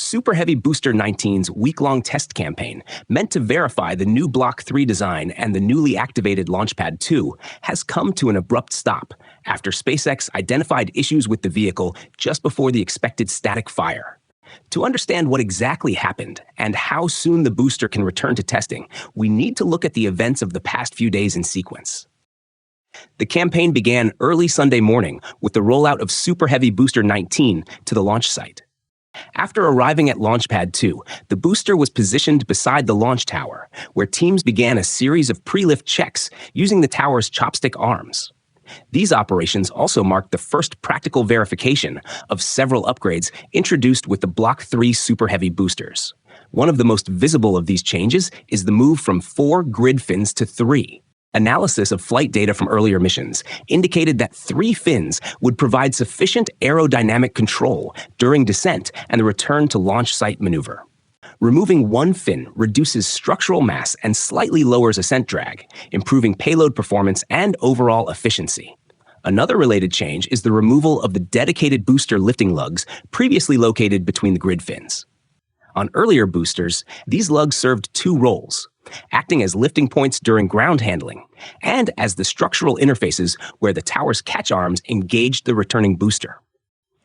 Super Heavy Booster 19's week-long test campaign, meant to verify the new Block 3 design and the newly activated Launchpad 2, has come to an abrupt stop after SpaceX identified issues with the vehicle just before the expected static fire. To understand what exactly happened and how soon the booster can return to testing, we need to look at the events of the past few days in sequence. The campaign began early Sunday morning with the rollout of Super Heavy Booster 19 to the launch site. After arriving at Launchpad 2, the booster was positioned beside the launch tower, where teams began a series of pre-lift checks using the tower's chopstick arms. These operations also marked the first practical verification of several upgrades introduced with the Block 3 Super Heavy boosters. One of the most visible of these changes is the move from 4 grid fins to 3. Analysis of flight data from earlier missions indicated that 3 fins would provide sufficient aerodynamic control during descent and the return to launch site maneuver. Removing 1 fin reduces structural mass and slightly lowers ascent drag, improving payload performance and overall efficiency. Another related change is the removal of the dedicated booster lifting lugs previously located between the grid fins. On earlier boosters, these lugs served 2 roles: acting as lifting points during ground handling, and as the structural interfaces where the tower's catch arms engaged the returning booster.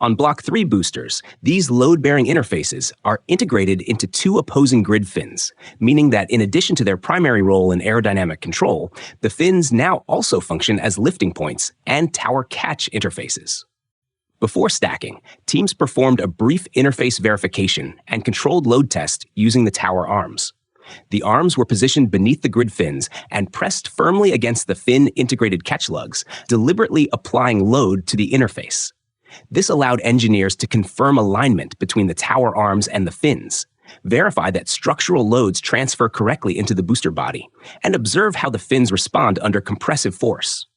On Block 3 boosters, these load-bearing interfaces are integrated into 2 opposing grid fins, meaning that in addition to their primary role in aerodynamic control, the fins now also function as lifting points and tower catch interfaces. Before stacking, teams performed a brief interface verification and controlled load test using the tower arms. The arms were positioned beneath the grid fins and pressed firmly against the fin-integrated catch lugs, deliberately applying load to the interface. This allowed engineers to confirm alignment between the tower arms and the fins, verify that structural loads transfer correctly into the booster body, and observe how the fins respond under compressive force.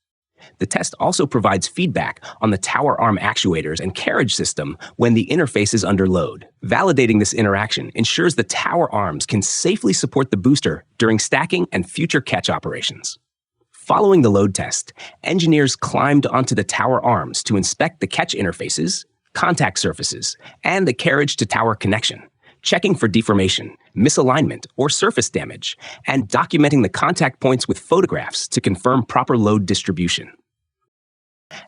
The test also provides feedback on the tower arm actuators and carriage system when the interface is under load. Validating this interaction ensures the tower arms can safely support the booster during stacking and future catch operations. Following the load test, engineers climbed onto the tower arms to inspect the catch interfaces, contact surfaces, and the carriage-to-tower connection, checking for deformation, misalignment, or surface damage, and documenting the contact points with photographs to confirm proper load distribution.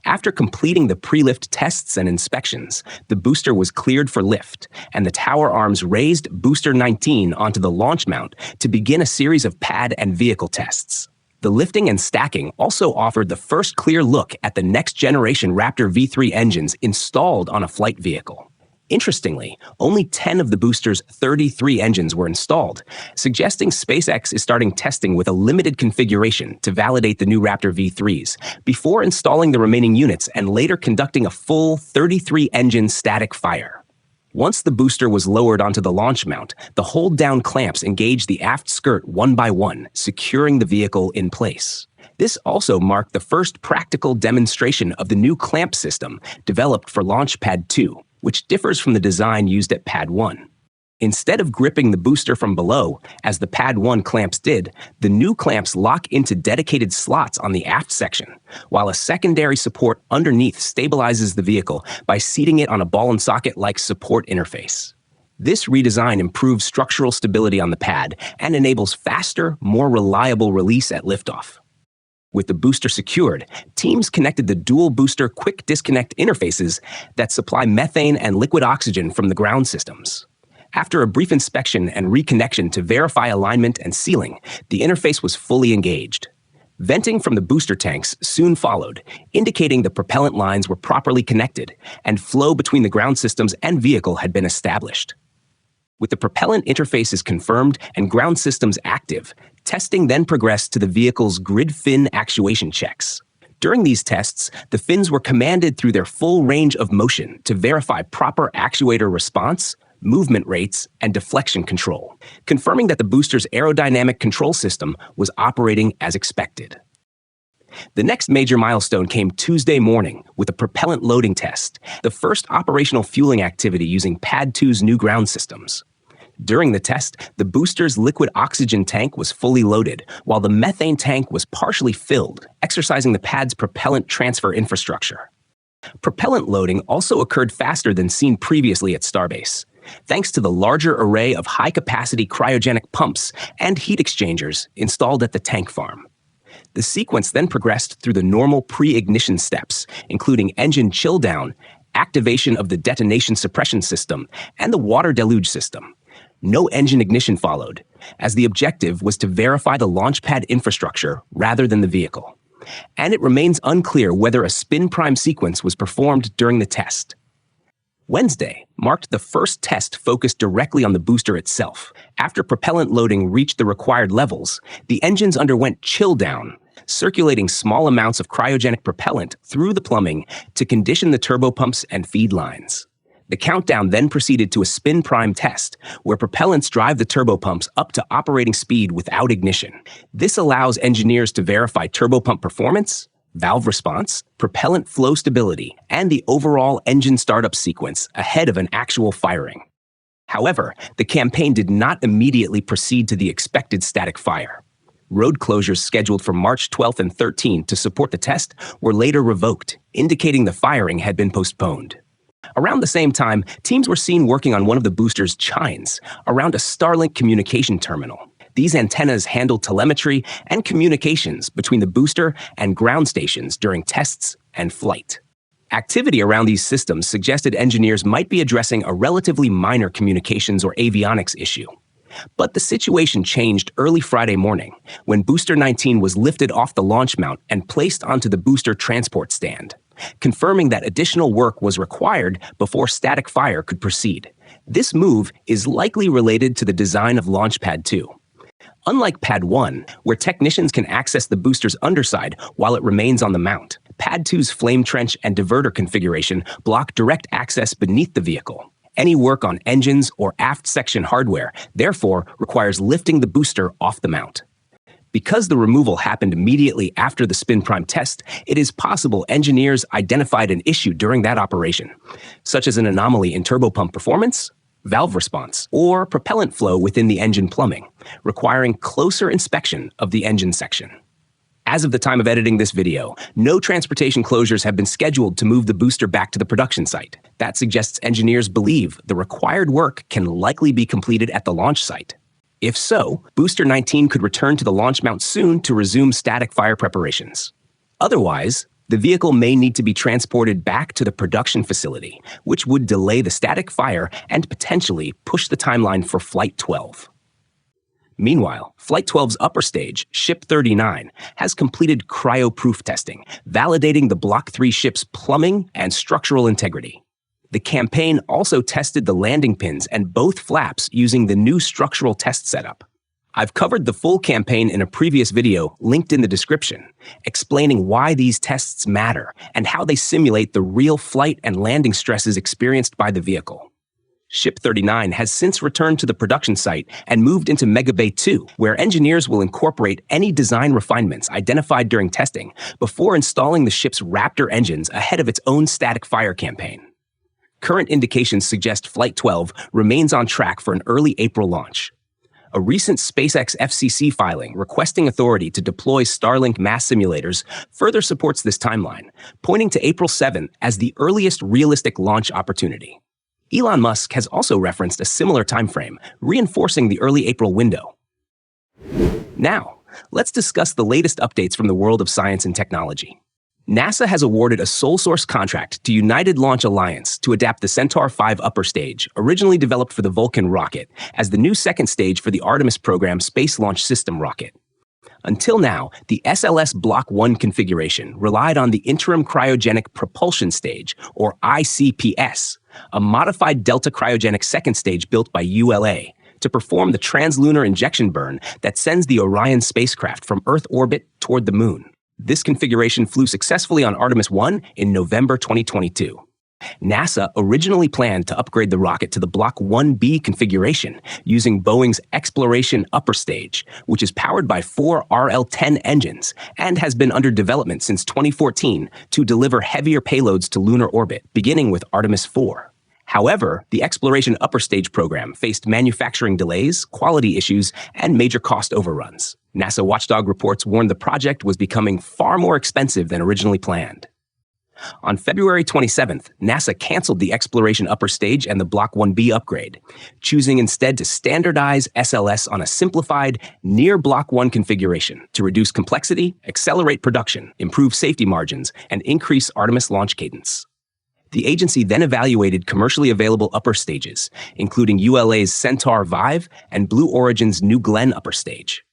After completing the pre-lift tests and inspections, the booster was cleared for lift, and the tower arms raised Booster 19 onto the launch mount to begin a series of pad and vehicle tests. The lifting and stacking also offered the first clear look at the next-generation Raptor V3 engines installed on a flight vehicle. Interestingly, only 10 of the booster's 33 engines were installed, suggesting SpaceX is starting testing with a limited configuration to validate the new Raptor V3s, before installing the remaining units and later conducting a full 33-engine static fire. Once the booster was lowered onto the launch mount, the hold-down clamps engaged the aft skirt one by one, securing the vehicle in place. This also marked the first practical demonstration of the new clamp system developed for Launchpad 2, which differs from the design used at Pad 1. Instead of gripping the booster from below, as the Pad 1 clamps did, the new clamps lock into dedicated slots on the aft section, while a secondary support underneath stabilizes the vehicle by seating it on a ball-and-socket-like support interface. This redesign improves structural stability on the pad and enables faster, more reliable release at liftoff. With the booster secured, teams connected the dual booster quick disconnect interfaces that supply methane and liquid oxygen from the ground systems. After a brief inspection and reconnection to verify alignment and sealing, the interface was fully engaged. Venting from the booster tanks soon followed, indicating the propellant lines were properly connected and flow between the ground systems and vehicle had been established. With the propellant interfaces confirmed and ground systems active, testing then progressed to the vehicle's grid fin actuation checks. During these tests, the fins were commanded through their full range of motion to verify proper actuator response, movement rates, and deflection control, confirming that the booster's aerodynamic control system was operating as expected. The next major milestone came Tuesday morning with a propellant loading test, the first operational fueling activity using Pad 2's new ground systems. During the test, the booster's liquid oxygen tank was fully loaded, while the methane tank was partially filled, exercising the pad's propellant transfer infrastructure. Propellant loading also occurred faster than seen previously at Starbase. thanks to the larger array of high-capacity cryogenic pumps and heat exchangers installed at the tank farm. The sequence then progressed through the normal pre-ignition steps, including engine chill-down, activation of the detonation suppression system, and the water deluge system. No engine ignition followed, as the objective was to verify the launch pad infrastructure rather than the vehicle. And it remains unclear whether a spin prime sequence was performed during the test. Wednesday marked the first test focused directly on the booster itself. After propellant loading reached the required levels, the engines underwent chill down, circulating small amounts of cryogenic propellant through the plumbing to condition the turbopumps and feed lines. The countdown then proceeded to a spin prime test, where propellants drive the turbopumps up to operating speed without ignition. This allows engineers to verify turbopump performance, valve response, propellant flow stability, and the overall engine startup sequence ahead of an actual firing. However, the campaign did not immediately proceed to the expected static fire. Road closures scheduled for March 12th and 13th to support the test were later revoked, indicating the firing had been postponed. Around the same time, teams were seen working on one of the booster's chines around a Starlink communication terminal. These antennas handle telemetry and communications between the booster and ground stations during tests and flight. Activity around these systems suggested engineers might be addressing a relatively minor communications or avionics issue. But the situation changed early Friday morning when Booster 19 was lifted off the launch mount and placed onto the booster transport stand, confirming that additional work was required before static fire could proceed. This move is likely related to the design of Launch Pad 2. Unlike Pad 1, where technicians can access the booster's underside while it remains on the mount, Pad 2's flame trench and diverter configuration block direct access beneath the vehicle. Any work on engines or aft section hardware, therefore, requires lifting the booster off the mount. Because the removal happened immediately after the spin prime test, it is possible engineers identified an issue during that operation, such as an anomaly in turbopump performance, valve response, or propellant flow within the engine plumbing, requiring closer inspection of the engine section. As of the time of editing this video, no transportation closures have been scheduled to move the booster back to the production site. That suggests engineers believe the required work can likely be completed at the launch site. If so, Booster 19 could return to the launch mount soon to resume static fire preparations. Otherwise, the vehicle may need to be transported back to the production facility, which would delay the static fire and potentially push the timeline for Flight 12. Meanwhile, Flight 12's upper stage, Ship 39, has completed cryo-proof testing, validating the Block 3 ship's plumbing and structural integrity. The campaign also tested the landing pins and both flaps using the new structural test setup. I've covered the full campaign in a previous video linked in the description, explaining why these tests matter and how they simulate the real flight and landing stresses experienced by the vehicle. Ship 39 has since returned to the production site and moved into Mega Bay 2, where engineers will incorporate any design refinements identified during testing before installing the ship's Raptor engines ahead of its own static fire campaign. Current indications suggest Flight 12 remains on track for an early April launch. A recent SpaceX FCC filing requesting authority to deploy Starlink mass simulators further supports this timeline, pointing to April 7 as the earliest realistic launch opportunity. Elon Musk has also referenced a similar timeframe, reinforcing the early April window. Now, let's discuss the latest updates from the world of science and technology. NASA has awarded a sole source contract to United Launch Alliance to adapt the Centaur 5 upper stage, originally developed for the Vulcan rocket, as the new second stage for the Artemis program Space Launch System rocket. Until now, the SLS Block 1 configuration relied on the Interim Cryogenic Propulsion Stage, or ICPS, a modified delta cryogenic second stage built by ULA, to perform the translunar injection burn that sends the Orion spacecraft from Earth orbit toward the Moon. This configuration flew successfully on Artemis 1 in November 2022. NASA originally planned to upgrade the rocket to the Block 1B configuration using Boeing's Exploration Upper Stage, which is powered by 4 RL-10 engines and has been under development since 2014 to deliver heavier payloads to lunar orbit, beginning with Artemis 4. However, the Exploration Upper Stage program faced manufacturing delays, quality issues, and major cost overruns. NASA watchdog reports warned the project was becoming far more expensive than originally planned. On February 27th, NASA canceled the exploration upper stage and the Block 1B upgrade, choosing instead to standardize SLS on a simplified, near Block 1 configuration to reduce complexity, accelerate production, improve safety margins, and increase Artemis launch cadence. The agency then evaluated commercially available upper stages, including ULA's Centaur V and Blue Origin's New Glenn upper stage.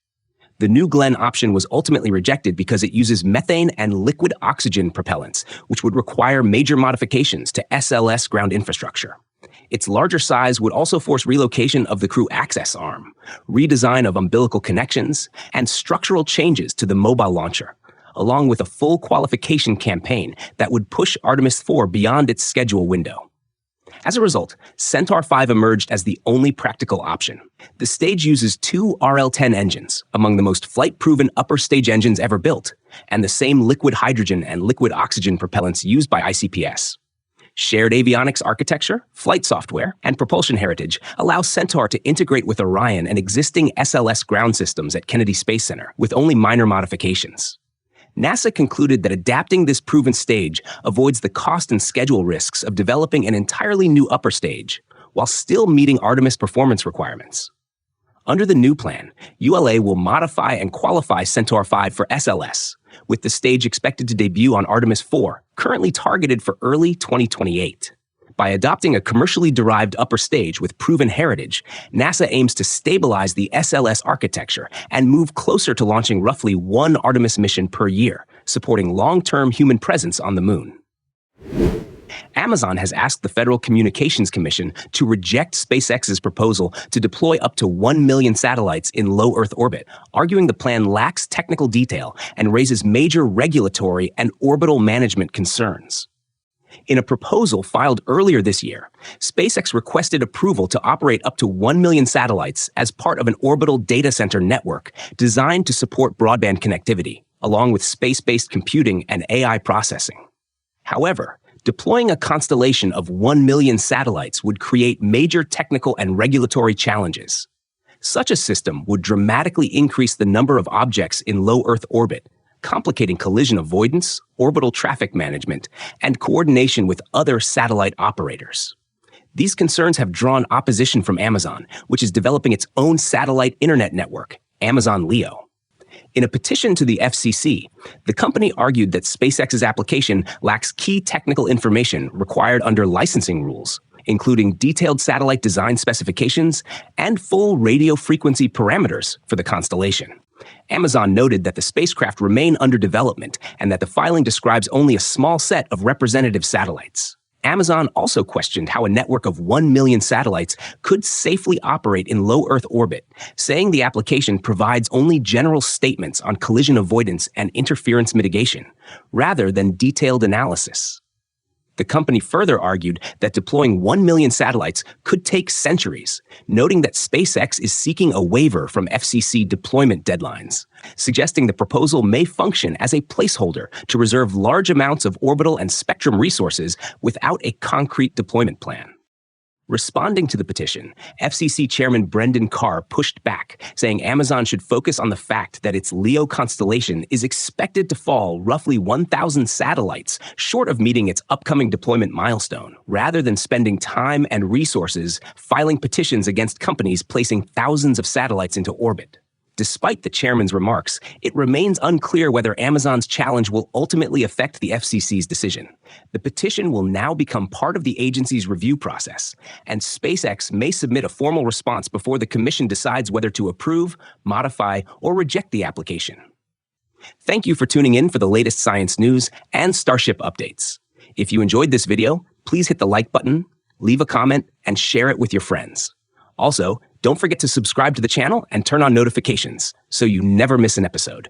The New Glenn option was ultimately rejected because it uses methane and liquid oxygen propellants, which would require major modifications to SLS ground infrastructure. Its larger size would also force relocation of the crew access arm, redesign of umbilical connections, and structural changes to the mobile launcher, along with a full qualification campaign that would push Artemis IV beyond its schedule window. As a result, Centaur V emerged as the only practical option. The stage uses two RL-10 engines, among the most flight-proven upper stage engines ever built, and the same liquid hydrogen and liquid oxygen propellants used by ICPS. Shared avionics architecture, flight software, and propulsion heritage allow Centaur to integrate with Orion and existing SLS ground systems at Kennedy Space Center, with only minor modifications. NASA concluded that adapting this proven stage avoids the cost and schedule risks of developing an entirely new upper stage, while still meeting Artemis performance requirements. Under the new plan, ULA will modify and qualify Centaur V for SLS, with the stage expected to debut on Artemis IV, currently targeted for early 2028. By adopting a commercially derived upper stage with proven heritage, NASA aims to stabilize the SLS architecture and move closer to launching roughly one Artemis mission per year, supporting long-term human presence on the Moon. Amazon has asked the Federal Communications Commission to reject SpaceX's proposal to deploy up to 1 million satellites in low Earth orbit, arguing the plan lacks technical detail and raises major regulatory and orbital management concerns. In a proposal filed earlier this year, SpaceX requested approval to operate up to 1 million satellites as part of an orbital data center network designed to support broadband connectivity, along with space-based computing and AI processing. However, deploying a constellation of 1 million satellites would create major technical and regulatory challenges. Such a system would dramatically increase the number of objects in low Earth orbit, complicating collision avoidance, orbital traffic management, and coordination with other satellite operators. These concerns have drawn opposition from Amazon, which is developing its own satellite internet network, Amazon LEO. In a petition to the FCC, the company argued that SpaceX's application lacks key technical information required under licensing rules, including detailed satellite design specifications and full radio frequency parameters for the constellation. Amazon noted that the spacecraft remain under development and that the filing describes only a small set of representative satellites. Amazon also questioned how a network of 1 million satellites could safely operate in low Earth orbit, saying the application provides only general statements on collision avoidance and interference mitigation, rather than detailed analysis. The company further argued that deploying 1 million satellites could take centuries, noting that SpaceX is seeking a waiver from FCC deployment deadlines, suggesting the proposal may function as a placeholder to reserve large amounts of orbital and spectrum resources without a concrete deployment plan. Responding to the petition, FCC Chairman Brendan Carr pushed back, saying Amazon should focus on the fact that its LEO constellation is expected to fall roughly 1,000 satellites short of meeting its upcoming deployment milestone, rather than spending time and resources filing petitions against companies placing thousands of satellites into orbit. Despite the chairman's remarks, it remains unclear whether Amazon's challenge will ultimately affect the FCC's decision. The petition will now become part of the agency's review process, and SpaceX may submit a formal response before the commission decides whether to approve, modify, or reject the application. Thank you for tuning in for the latest science news and Starship updates. If you enjoyed this video, please hit the like button, leave a comment, and share it with your friends. Also, don't forget to subscribe to the channel and turn on notifications so you never miss an episode.